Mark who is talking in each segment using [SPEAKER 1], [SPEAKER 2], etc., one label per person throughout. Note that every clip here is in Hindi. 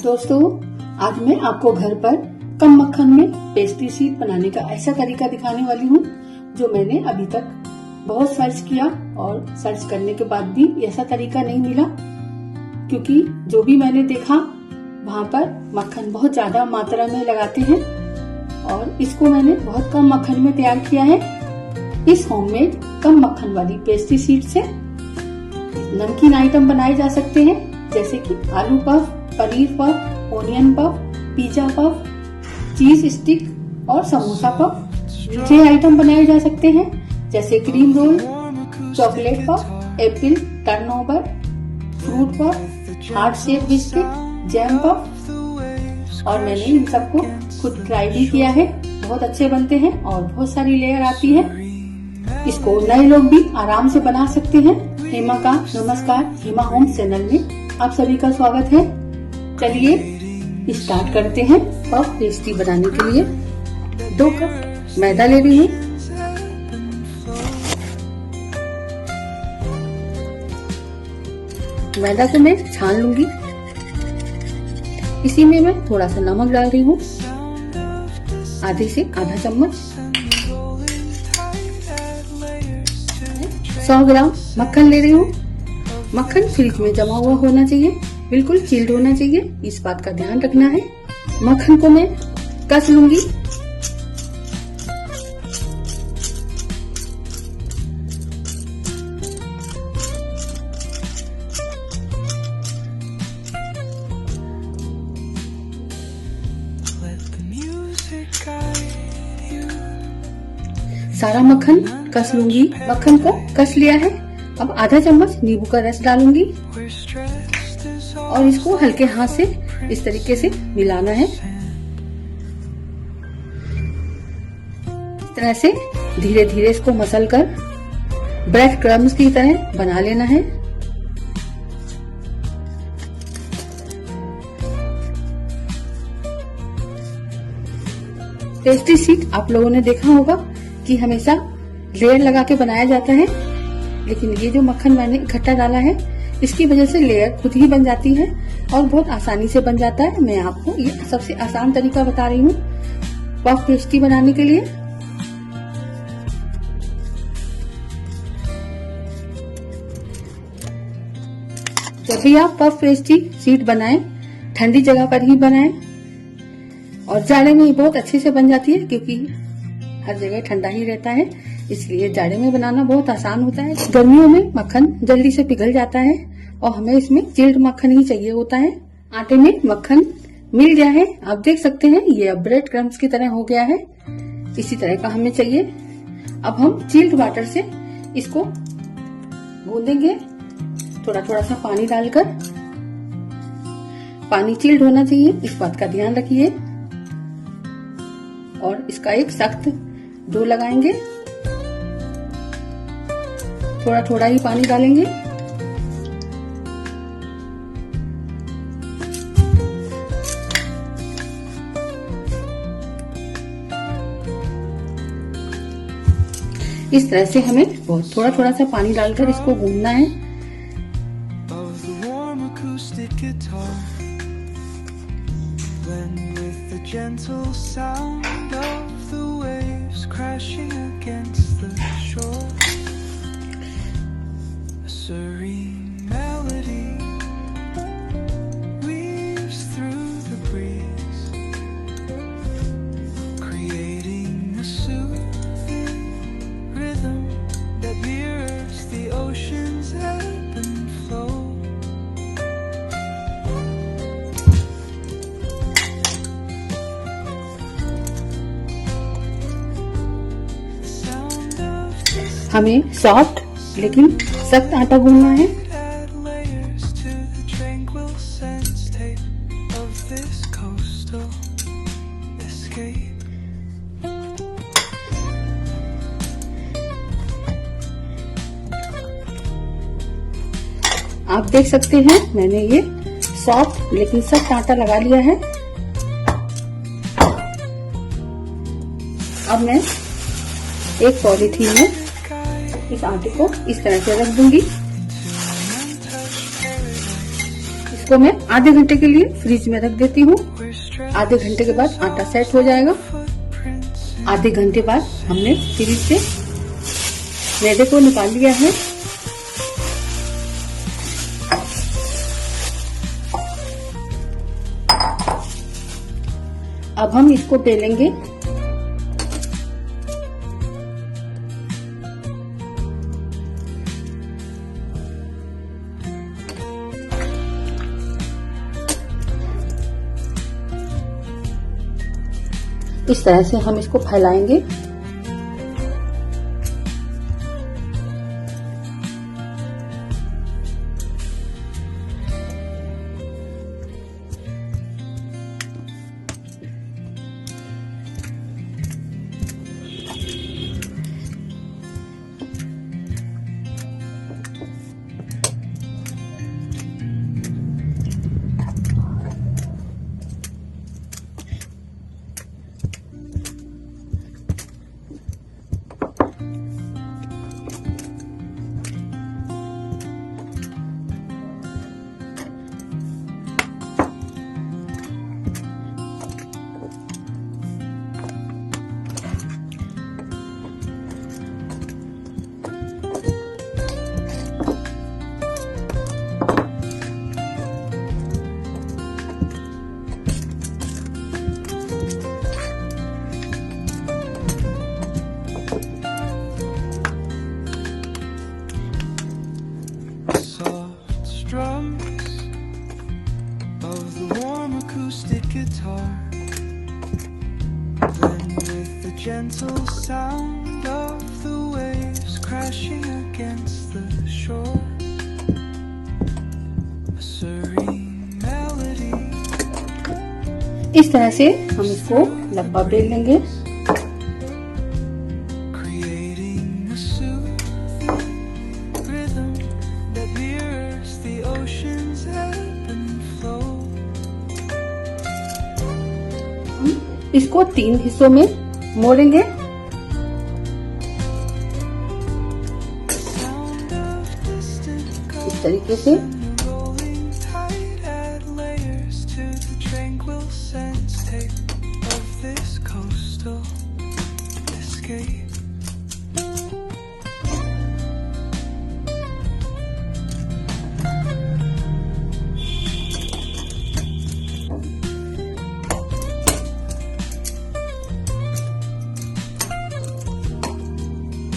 [SPEAKER 1] दोस्तों, आज मैं आपको घर पर कम मक्खन में पेस्ट्री शीट बनाने का ऐसा तरीका दिखाने वाली हूँ जो मैंने अभी तक बहुत सर्च किया और सर्च करने के बाद भी ऐसा तरीका नहीं मिला, क्योंकि जो भी मैंने देखा वहाँ पर मक्खन बहुत ज्यादा मात्रा में लगाते हैं और इसको मैंने बहुत कम मक्खन में तैयार किया है। इस होममेड कम मक्खन वाली पेस्ट्री शीट से नमकीन आइटम बनाए जा सकते हैं, जैसे कि आलू puff, paneer puff, onion puff, pizza puff, चीज स्टिक और समोसा पफ। मीठे आइटम बनाए जा सकते हैं, जैसे cream roll, chocolate puff, Apple turnover, fruit puff, heart shape biscuit, jam puff. और मैंने इन सबको खुद ट्राई भी किया है, बहुत अच्छे बनते हैं और बहुत सारी लेयर आती है। इसको नए लोग भी आराम से बना सकते हैं। हेमा का नमस्कार, हेमा होम चैनल में आप सभी का स्वागत है। चलिए स्टार्ट करते हैं। पफ पेस्ट्री बनाने के लिए 2 कप मैदा ले रही हूँ। मैदा को मैं छान लूंगी। इसी में मैं थोड़ा सा नमक डाल रही हूँ, आधे से आधा चम्मच। 100 ग्राम मक्खन ले रही हूँ। मक्खन फ्रिज में जमा हुआ होना चाहिए, बिल्कुल चिल्ड होना चाहिए, इस बात का ध्यान रखना है। मक्खन को मैं कस लूंगी। सारा मक्खन कस लूंगी। मक्खन को कस लिया है। अब आधा चम्मच नींबू का रस डालूंगी और इसको हल्के हाथ से इस तरीके से मिलाना है। इस तरह से धीरे धीरे इसको मसल कर ब्रेड क्रम्स की तरह बना लेना है। पेस्ट्री शीट आप लोगों ने देखा होगा कि हमेशा लेयर लगा के बनाया जाता है, लेकिन ये जो मक्खन मैंने इकट्ठा डाला है इसकी वजह से लेयर खुद ही बन जाती है और बहुत आसानी से बन जाता है। मैं आपको ये सबसे आसान तरीका बता रही हूँ पफ पेस्ट्री बनाने के लिए। जब भी आप पफ पेस्ट्री शीट बनाएं, ठंडी जगह पर ही बनाएं और जाड़े में बहुत अच्छे से बन जाती है, क्योंकि हर जगह ठंडा ही रहता है, इसलिए जाड़े में बनाना बहुत आसान होता है। गर्मियों में मक्खन जल्दी से पिघल जाता है और हमें इसमें चिल्ड मक्खन ही चाहिए होता है। आटे में मक्खन मिल गया है, आप देख सकते हैं ये अब ब्रेड क्रम्स की तरह हो गया है। इसी तरह का हमें चाहिए। अब हम चिल्ड वाटर से इसको गूंदेंगे, थोड़ा थोड़ा सा पानी डालकर। पानी चिल्ड होना चाहिए, इस बात का ध्यान रखिए। और इसका एक सख्त डो लगाएंगे। थोड़ा थोड़ा ही पानी डालेंगे। इस तरह से हमें बहुत थोड़ा थोड़ा सा पानी डालकर इसको गूंदना है। Gentle sound of the waves crashing against the shore, a serene melody weaves through the breeze, creating a soothing rhythm that mirrors the ocean's ebb and flow. हमें सॉफ्ट लेकिन सख्त आटा गूंदना है। आप देख सकते हैं मैंने ये सॉफ्ट लेकिन सख्त आटा लगा लिया है। अब मैं एक पॉलीथीन में इस आटे को इस तरह से रख दूंगी। इसको मैं आधे घंटे के लिए फ्रिज में रख देती हूँ। आधे घंटे के बाद आटा सेट हो जाएगा। आधे घंटे बाद हमने फ्रिज से मैदे को निकाल लिया है। अब हम इसको बेलेंगे। इस तरह से हम इसको फैलाएंगे।
[SPEAKER 2] Guitar, then with the gentle sound of the waves crashing against the shore, a serene melody.
[SPEAKER 1] इस तरह से हम इसको लंबा बेल लेंगे।
[SPEAKER 2] Creating a soothing rhythm that mirrors the ocean's ebb and flow.
[SPEAKER 1] इसको 3 हिस्सों में मोड़ेंगे। इस तरीके से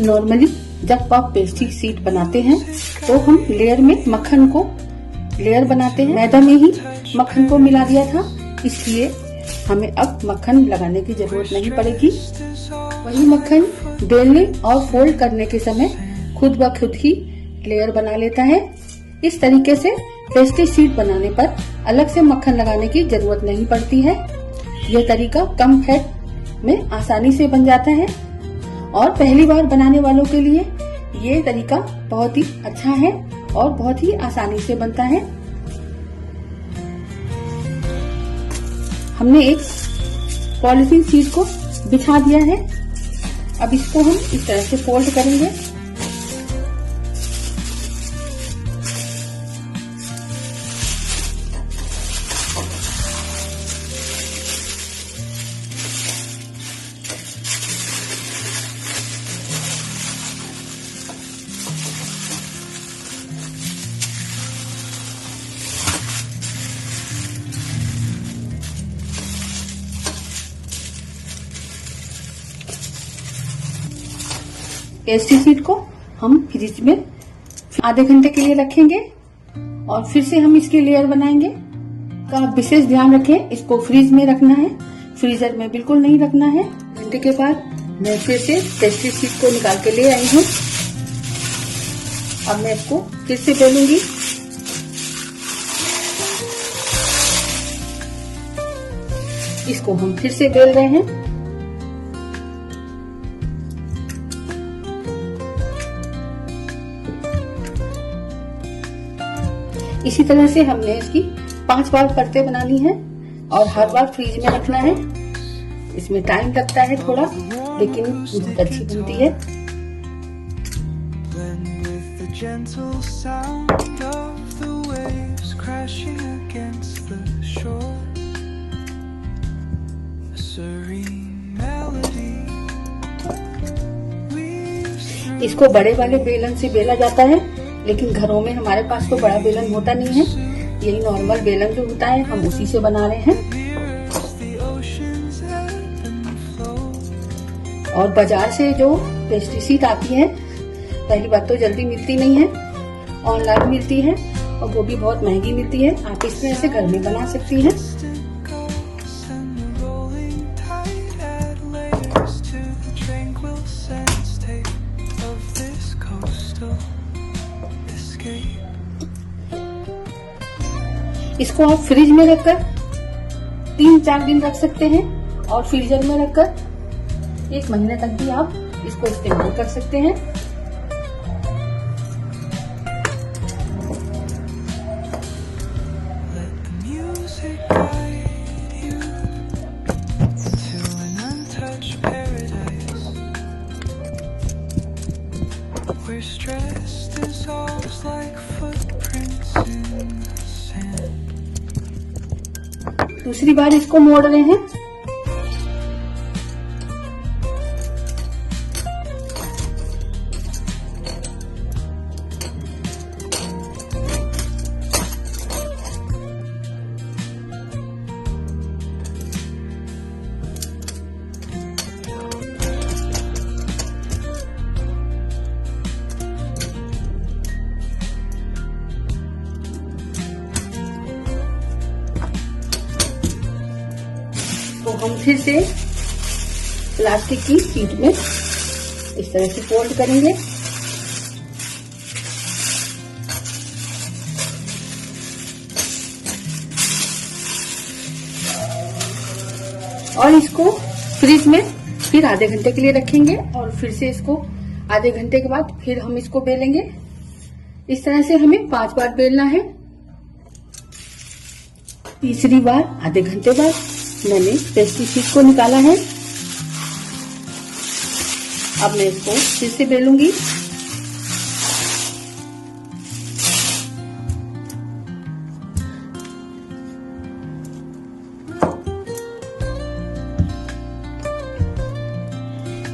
[SPEAKER 1] नॉर्मली जब आप पेस्ट्री शीट बनाते हैं तो हम लेयर में मक्खन को लेयर बनाते हैं। मैदा में ही मक्खन को मिला दिया था, इसलिए हमें अब मक्खन लगाने की जरूरत नहीं पड़ेगी। वही मक्खन बेलने और फोल्ड करने के समय खुद ब खुद ही लेयर बना लेता है। इस तरीके से पेस्ट्री शीट बनाने पर अलग से मक्खन लगाने की जरूरत नहीं पड़ती है। यह तरीका कम फैट में आसानी से बन जाता है और पहली बार बनाने वालों के लिए ये तरीका बहुत ही अच्छा है और बहुत ही आसानी से बनता है। हमने एक पॉलिथीन शीट को बिछा दिया है। अब इसको हम इस तरह से फोल्ड करेंगे। पेस्ट्री शीट को हम फ्रिज में आधे घंटे के लिए रखेंगे और फिर से हम इसकी लेयर बनाएंगे। का विशेष ध्यान रखें, इसको फ्रिज में रखना है, फ्रीजर में बिल्कुल नहीं रखना है। घंटे के बाद मैं फिर से पेस्ट्री शीट को निकाल के ले आई हूँ। अब मैं इसको फिर से बेलूंगी। इसको हम फिर से बेल रहे हैं। इसी तरह से हमने इसकी 5 बार परतें बनानी है और हर बार फ्रीज में रखना है। इसमें टाइम लगता है थोड़ा, लेकिन बहुत अच्छी बनती है।
[SPEAKER 2] Gentle sound of the waves crashing against the shore. A serene melody weaves through.
[SPEAKER 1] इसको बड़े वाले बेलन से बेला जाता है, लेकिन घरों में हमारे पास तो बड़ा बेलन होता नहीं है। यही नॉर्मल बेलन जो होता है, हम उसी से बना रहे हैं।
[SPEAKER 2] The ocean's ebb and flow.
[SPEAKER 1] और बाजार से जो पेस्ट्री शीट आती है, पहली बात तो जल्दी मिलती नहीं है, ऑनलाइन मिलती है और वो भी बहुत महंगी मिलती है। आप इस तरह से घर में बना सकती हैं।
[SPEAKER 2] Distant gulls and the rolling tide add layers to the tranquil sense tape of this coastal escape.
[SPEAKER 1] इसको आप फ्रिज में रखकर 3-4 दिन रख सकते हैं और फ्रीजर में रखकर 1 महीने तक भी आप इसको इस्तेमाल कर सकते हैं।
[SPEAKER 2] Let the music guide you to an untouched paradise where stress dissolves like footprints in the sand.
[SPEAKER 1] दूसरी बार इसको मोड़ रहे हैं। तो हम फिर से प्लास्टिक की शीट में इस तरह से फोल्ड करेंगे। और इसको फ्रिज में फिर आधे घंटे के लिए रखेंगे और फिर से इसको आधे घंटे के बाद फिर हम इसको बेलेंगे। इस तरह से हमें 5 बार बेलना है। तीसरी बार आधे घंटे बाद मैंने पेस्ट्री शीट को निकाला है। अब मैं इसको फिर से बेलूंगी।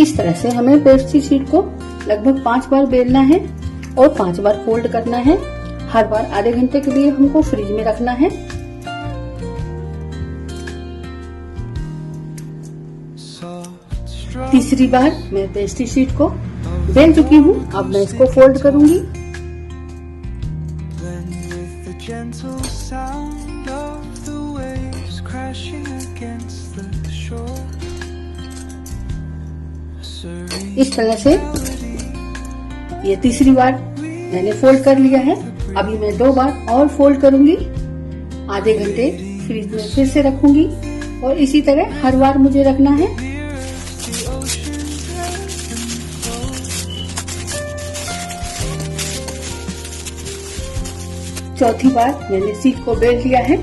[SPEAKER 1] इस तरह से हमें पेस्ट्री शीट को लगभग 5 बार बेलना है और 5 बार फोल्ड करना है। हर बार आधे घंटे के लिए हमको फ्रिज में रखना है। तीसरी बार मैं पेस्ट्री शीट को बेल चुकी हूँ। अब मैं इसको फोल्ड करूंगी।
[SPEAKER 2] Blend with the gentle sound of the waves crashing against the shore. A serene
[SPEAKER 1] इस तरह से ये तीसरी बार मैंने फोल्ड कर लिया है। अभी मैं 2 बार और फोल्ड करूंगी। आधे घंटे फ्रिज में फिर से रखूंगी और इसी तरह हर बार मुझे रखना है।
[SPEAKER 2] the ocean's ebb and flow.
[SPEAKER 1] चौथी बार मैंने शीट को बेल लिया है।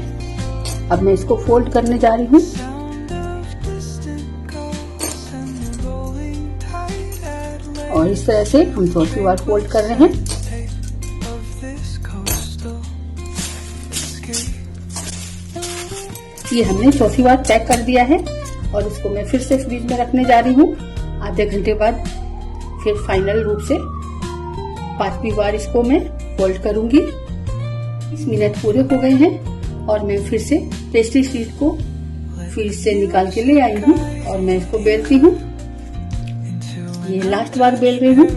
[SPEAKER 1] अब मैं इसको फोल्ड करने जा रही हूँ।
[SPEAKER 2] Sound of distant gulls and the rolling tide add
[SPEAKER 1] और इस तरह से हम चौथी बार फोल्ड कर रहे हैं।
[SPEAKER 2] tape of this coastal escape.
[SPEAKER 1] ये हमने चौथी बार पैक कर दिया है और इसको मैं फिर से फ्रिज में रखने जा रही हूँ। आधे घंटे बाद फिर फाइनल रूप से 5वीं बार इसको मैं फोल्ड करूंगी। 20 मिनट पूरे हो गए हैं और मैं फिर से पेस्ट्री शीट को फ्रिज से निकाल के ले आई हूँ और मैं इसको बेलती हूँ। ये लास्ट बार बेल रही हूँ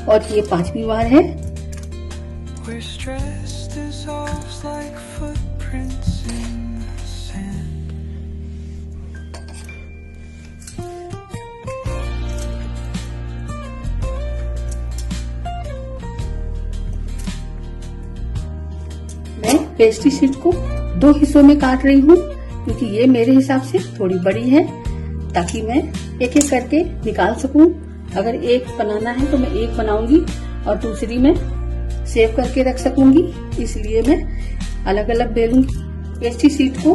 [SPEAKER 1] और ये 5वीं बार है।
[SPEAKER 2] Where stress dissolves like footprints in the sand.
[SPEAKER 1] मैं पेस्ट्री शीट को 2 हिस्सों में काट रही हूँ क्योंकि ये मेरे हिसाब से थोड़ी बड़ी है, ताकि मैं एक एक करके निकाल सकूं। अगर एक बनाना है तो मैं एक बनाऊंगी और दूसरी में सेव करके रख सकूंगी, इसलिए मैं अलग अलग बेलूंगी। पेस्ट्री शीट को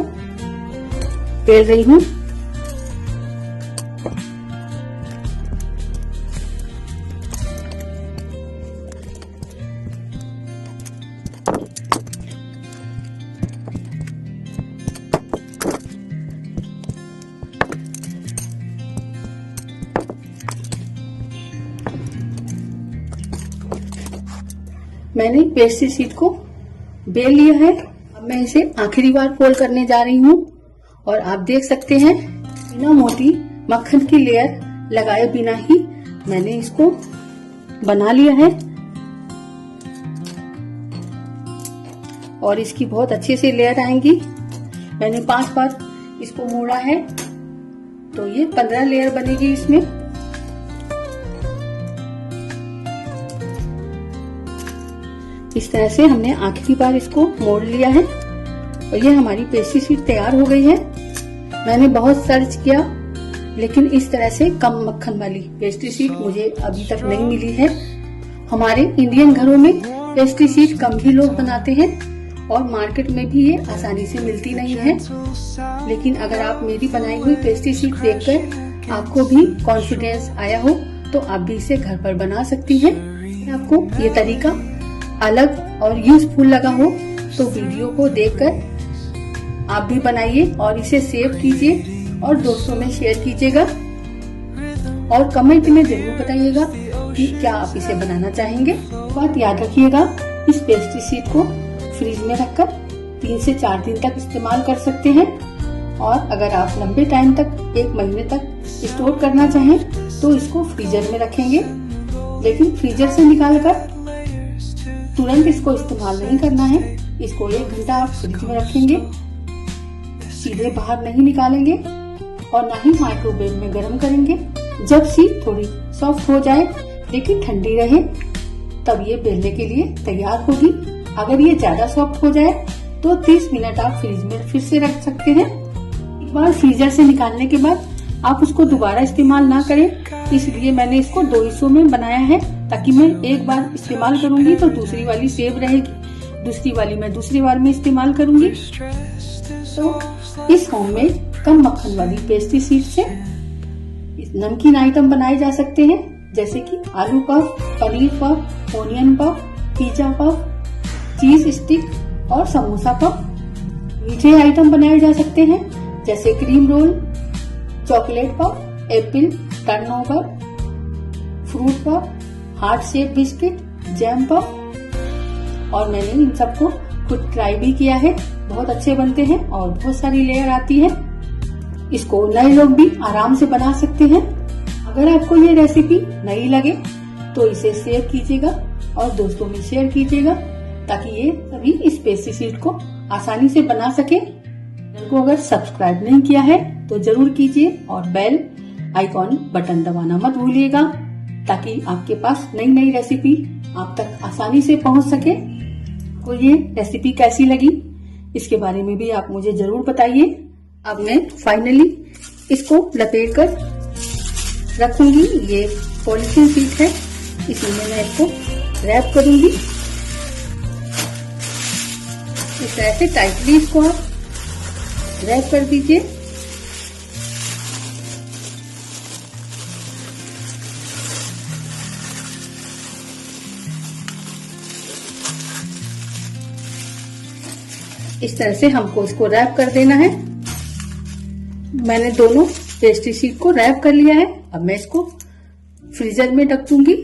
[SPEAKER 1] बेल रही हूँ। मैंने पेस्ट्री शीट को बेल लिया है। अब मैं इसे आखिरी बार फोल्ड करने जा रही हूँ और आप देख सकते हैं बिना मोटी मक्खन की लेयर लगाए बिना ही मैंने इसको बना लिया है और इसकी बहुत अच्छे से लेयर आएंगी। मैंने 5 बार इसको मोड़ा है तो ये 15 लेयर बनेगी इसमें। इस तरह से हमने आखिरी बार इसको मोड़ लिया है और ये हमारी पेस्ट्री शीट तैयार हो गई है। मैंने बहुत सर्च किया लेकिन इस तरह से कम मक्खन वाली पेस्ट्री शीट मुझे अभी तक नहीं मिली है। हमारे इंडियन घरों में पेस्ट्री शीट कम ही लोग बनाते हैं और मार्केट में भी ये आसानी से मिलती नहीं है। लेकिन अगर आप मेरी बनाई हुई पेस्ट्री शीट देखकर आपको भी कॉन्फिडेंस आया हो तो आप भी इसे घर पर बना सकती हैं। आपको ये तरीका अलग और यूजफुल लगा हो तो वीडियो को देखकर आप भी बनाइए और इसे सेव कीजिए और दोस्तों में शेयर कीजिएगा और कमेंट में जरूर बताइएगा कि क्या आप इसे बनाना चाहेंगे। बात याद रखिएगा, इस पेस्ट्री शीट को फ्रिज में रखकर 3 से 4 दिन तक इस्तेमाल कर सकते हैं और अगर आप लंबे टाइम तक 1 महीने तक स्टोर करना चाहें तो इसको फ्रीजर में रखेंगे। लेकिन फ्रीजर से निकालकर तुरंत इसको इस्तेमाल नहीं करना है। इसको 1 घंटा आप फ्रिज में रखेंगे, सीधे बाहर नहीं निकालेंगे और ना ही माइक्रोवेव में गर्म करेंगे। जब शीट थोड़ी सॉफ्ट हो जाए लेकिन ठंडी रहे तब ये बेलने के लिए तैयार होगी। अगर ये ज्यादा सॉफ्ट हो जाए तो 30 मिनट आप फ्रिज में फिर से रख सकते हैं। एक बार फ्रीजर से निकालने के बाद आप उसको दोबारा इस्तेमाल ना करें, इसलिए मैंने इसको 2 हिस्सों में बनाया है ताकि मैं एक बार इस्तेमाल करूंगी तो दूसरी वाली सेव रहेगी, दूसरी वाली मैं दूसरी बार में इस्तेमाल करूंगी। तो इस होममेड कम मक्खन वाली पेस्ट्री शीट से नमकीन आइटम बनाए जा सकते हैं जैसे कि आलू puff, paneer puff, onion puff, pizza puff, चीज स्टिक और समोसा पफ। मीठे आइटम बनाए जा सकते हैं जैसे cream roll, chocolate puff, Apple turnover, fruit puff, heart shape biscuit, jam puff. और मैंने इन सबको खुद ट्राई भी किया है, बहुत अच्छे बनते हैं और बहुत सारी लेयर आती है। इसको नए लोग भी आराम से बना सकते हैं। अगर आपको ये रेसिपी नई लगे तो इसे शेयर कीजिएगा और दोस्तों में शेयर कीजिएगा ताकि ये सभी इस पेस्ट्री शीट को आसानी से बना सके। चैनल को अगर सब्सक्राइब नहीं किया है तो जरूर कीजिए और बेल आइकॉन बटन दबाना मत भूलिएगा ताकि आपके पास नई नई रेसिपी आप तक आसानी से पहुंच सके। तो ये रेसिपी कैसी लगी इसके बारे में भी आप मुझे जरूर बताइए। अब मैं फाइनली इसको लपेट कर रखूंगी। ये पॉलीथीन शीट है, इसमें मैं इसको रैप करूंगी। इस तरह से टाइटली इसको आप रैप कर दीजिए। इस तरह से हमको इसको रैप कर देना है। मैंने दोनों पेस्ट्री शीट को रैप कर लिया है। अब मैं इसको फ्रीजर में रख दूंगी